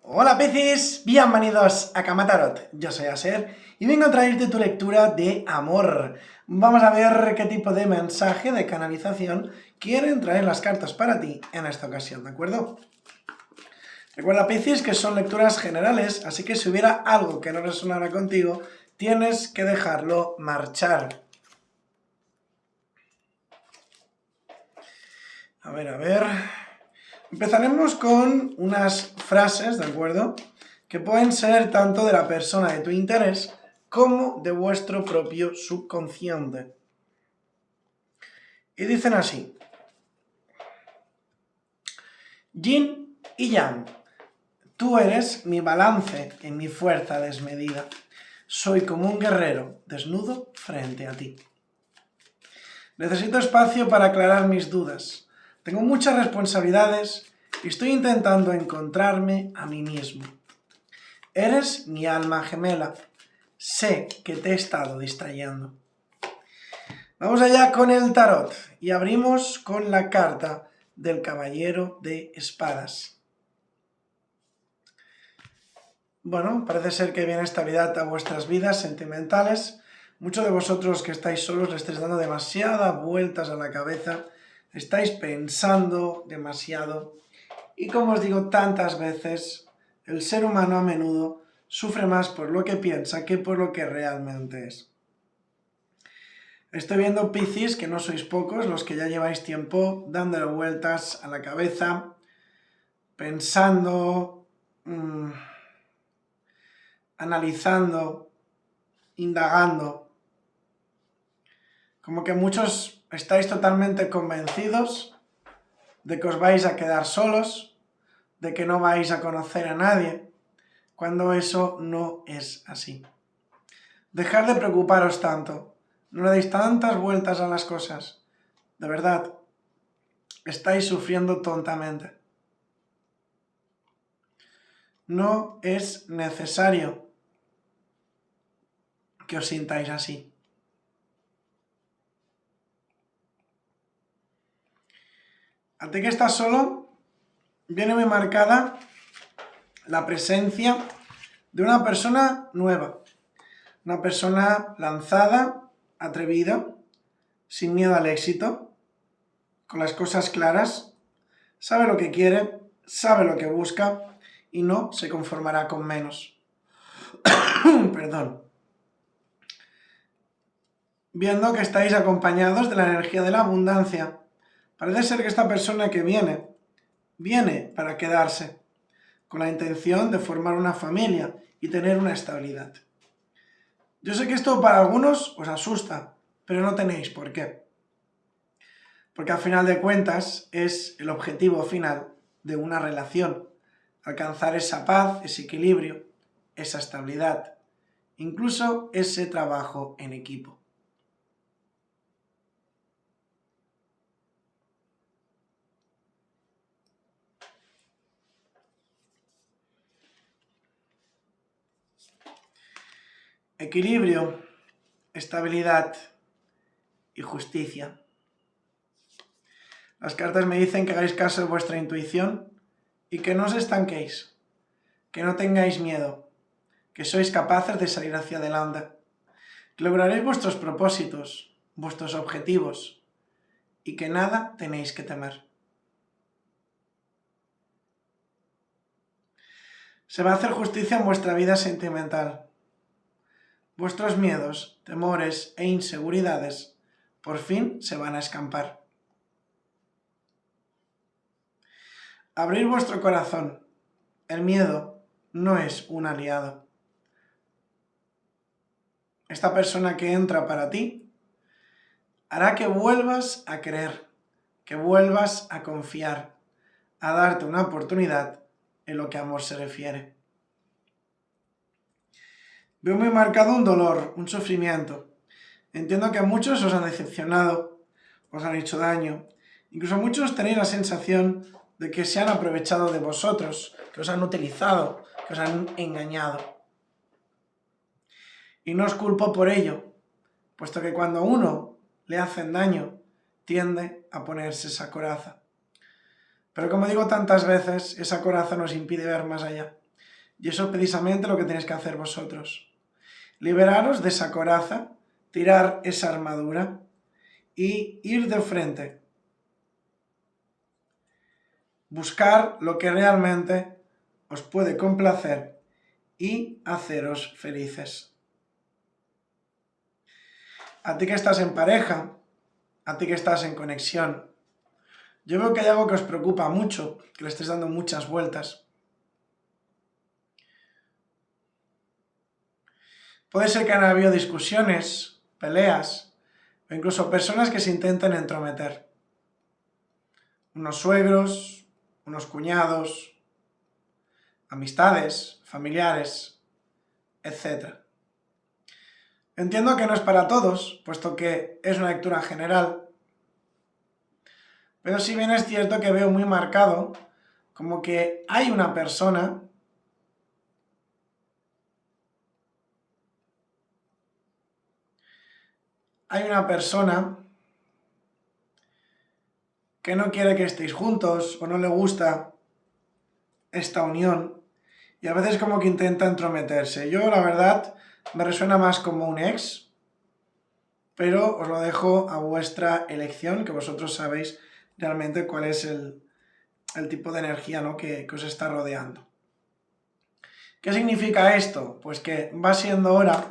Hola Piscis, bienvenidos a Cama Tarot. Yo soy Aser y vengo a traerte tu lectura de amor. Vamos a ver qué tipo de mensaje de canalización quieren traer las cartas para ti en esta ocasión, ¿de acuerdo? Recuerda Piscis que son lecturas generales, así que si hubiera algo que no resonara contigo, tienes que dejarlo marchar. A ver... Empezaremos con unas frases, ¿de acuerdo?, que pueden ser tanto de la persona de tu interés como de vuestro propio subconsciente. Y dicen así: Yin y Yang, tú eres mi balance en mi fuerza desmedida. Soy como un guerrero desnudo frente a ti. Necesito espacio para aclarar mis dudas. Tengo muchas responsabilidades y estoy intentando encontrarme a mí mismo. Eres mi alma gemela. Sé que te he estado distrayendo. Vamos allá con el tarot y abrimos con la carta del Caballero de Espadas. Bueno, parece ser que viene estabilidad a vuestras vidas sentimentales. Muchos de vosotros que estáis solos le estáis dando demasiadas vueltas a la cabeza, estáis pensando demasiado y, como os digo tantas veces, el ser humano a menudo sufre más por lo que piensa que por lo que realmente es. Estoy viendo, Piscis, que no sois pocos los que ya lleváis tiempo dándole vueltas a la cabeza, pensando, analizando, indagando. Como que muchos estáis totalmente convencidos de que os vais a quedar solos, de que no vais a conocer a nadie, cuando eso no es así. Dejad de preocuparos tanto, no le deis tantas vueltas a las cosas. De verdad, estáis sufriendo tontamente. No es necesario que os sintáis así. Ante que estás solo, viene muy marcada la presencia de una persona nueva, una persona lanzada, atrevida, sin miedo al éxito, con las cosas claras, sabe lo que quiere, sabe lo que busca y no se conformará con menos. Perdón. Viendo que estáis acompañados de la energía de la abundancia, parece ser que esta persona que viene para quedarse, con la intención de formar una familia y tener una estabilidad. Yo sé que esto para algunos os asusta, pero no tenéis por qué. Porque al final de cuentas es el objetivo final de una relación, alcanzar esa paz, ese equilibrio, esa estabilidad, incluso ese trabajo en equipo. Equilibrio, estabilidad y justicia. Las cartas me dicen que hagáis caso de vuestra intuición y que no os estanquéis, que no tengáis miedo, que sois capaces de salir hacia adelante, que lograréis vuestros propósitos, vuestros objetivos y que nada tenéis que temer. Se va a hacer justicia en vuestra vida sentimental. Vuestros miedos, temores e inseguridades por fin se van a escampar. Abrir vuestro corazón. El miedo no es un aliado. Esta persona que entra para ti hará que vuelvas a creer, que vuelvas a confiar, a darte una oportunidad en lo que a amor se refiere. Veo muy marcado un dolor, un sufrimiento. Entiendo que a muchos os han decepcionado, os han hecho daño. Incluso muchos tenéis la sensación de que se han aprovechado de vosotros, que os han utilizado, que os han engañado. Y no os culpo por ello, puesto que cuando a uno le hacen daño, tiende a ponerse esa coraza. Pero como digo tantas veces, esa coraza nos impide ver más allá. Y eso es precisamente lo que tenéis que hacer vosotros. Liberaros de esa coraza, tirar esa armadura y ir de frente. Buscar lo que realmente os puede complacer y haceros felices. A ti que estás en pareja, a ti que estás en conexión, yo veo que hay algo que os preocupa mucho, que le estáis dando muchas vueltas. Puede ser que han habido discusiones, peleas, o incluso personas que se intenten entrometer. Unos suegros, unos cuñados, amistades, familiares, etc. Entiendo que no es para todos, puesto que es una lectura general, pero si bien es cierto que veo muy marcado como que hay una persona que no quiere que estéis juntos o no le gusta esta unión y a veces como que intenta entrometerse. Yo la verdad me resuena más como un ex, pero os lo dejo a vuestra elección, que vosotros sabéis realmente cuál es el tipo de energía, ¿no?, que os está rodeando. ¿Qué significa esto? Pues que va siendo hora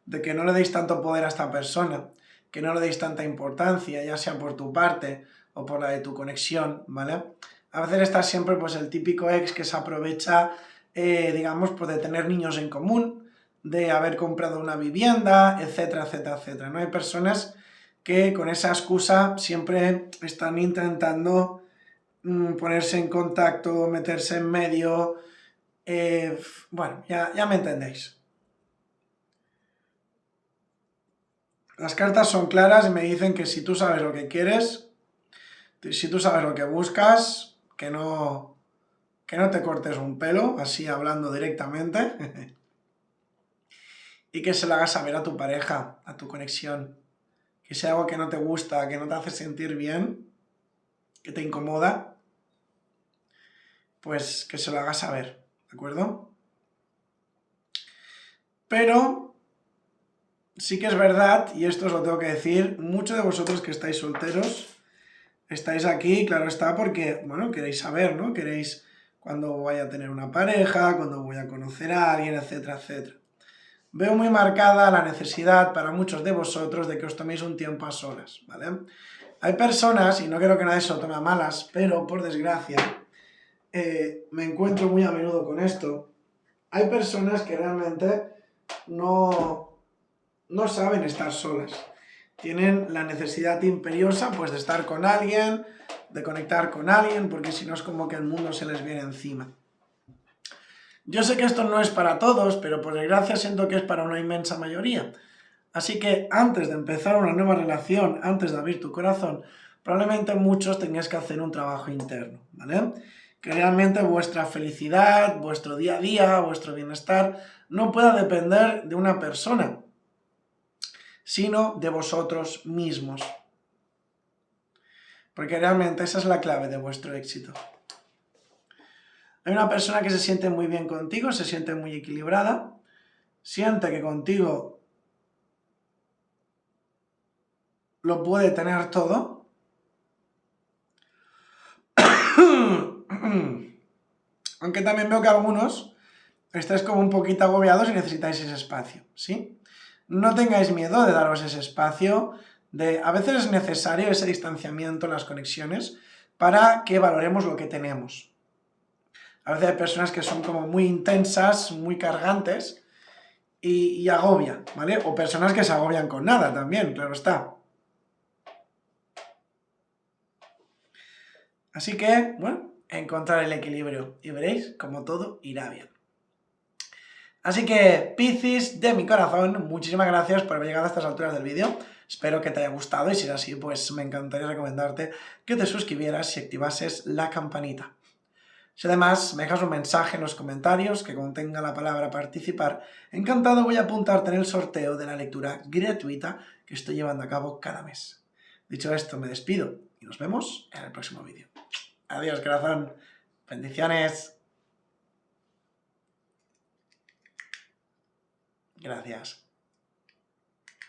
de que no le deis tanto poder a esta persona, que no le deis tanta importancia, ya sea por tu parte o por la de tu conexión, ¿vale? A veces está siempre pues el típico ex que se aprovecha, digamos, pues de tener niños en común, de haber comprado una vivienda, etcétera, etcétera, etcétera. No hay personas que con esa excusa siempre están intentando ponerse en contacto, meterse en medio, bueno, ya me entendéis. Las cartas son claras y me dicen que si tú sabes lo que quieres, si tú sabes lo que buscas, que no te cortes un pelo, así hablando directamente, y que se lo hagas saber a tu pareja, a tu conexión. Que sea algo que no te gusta, que no te hace sentir bien, que te incomoda, pues que se lo hagas saber, ¿de acuerdo? Pero sí que es verdad, y esto os lo tengo que decir, muchos de vosotros que estáis solteros, estáis aquí, claro está, porque, bueno, queréis saber, ¿no? Queréis cuándo voy a tener una pareja, cuándo voy a conocer a alguien, etcétera, etcétera. Veo muy marcada la necesidad para muchos de vosotros de que os toméis un tiempo a solas, ¿vale? Hay personas, y no quiero que nadie se lo tome a malas, pero por desgracia, me encuentro muy a menudo con esto, hay personas que realmente no saben estar solas. Tienen la necesidad imperiosa pues de estar con alguien, de conectar con alguien, porque si no es como que el mundo se les viene encima. Yo sé que esto no es para todos, pero por desgracia siento que es para una inmensa mayoría. Así que antes de empezar una nueva relación, antes de abrir tu corazón, probablemente muchos tengáis que hacer un trabajo interno, ¿vale? Que realmente vuestra felicidad, vuestro día a día, vuestro bienestar, no pueda depender de una persona, sino de vosotros mismos. Porque realmente esa es la clave de vuestro éxito. Hay una persona que se siente muy bien contigo, se siente muy equilibrada, siente que contigo lo puede tener todo, aunque también veo que algunos estáis como un poquito agobiados y necesitáis ese espacio, ¿sí? No tengáis miedo de daros ese espacio, a veces es necesario ese distanciamiento en las conexiones para que valoremos lo que tenemos. A veces hay personas que son como muy intensas, muy cargantes y agobian, ¿vale? O personas que se agobian con nada también, claro está. Así que, bueno, encontrar el equilibrio y veréis como todo irá bien. Así que, Piscis de mi corazón, muchísimas gracias por haber llegado a estas alturas del vídeo. Espero que te haya gustado y si es así, pues me encantaría recomendarte que te suscribieras y activases la campanita. Si además me dejas un mensaje en los comentarios que contenga la palabra participar, encantado voy a apuntarte en el sorteo de la lectura gratuita que estoy llevando a cabo cada mes. Dicho esto, me despido y nos vemos en el próximo vídeo. Adiós, corazón. Bendiciones. Gracias.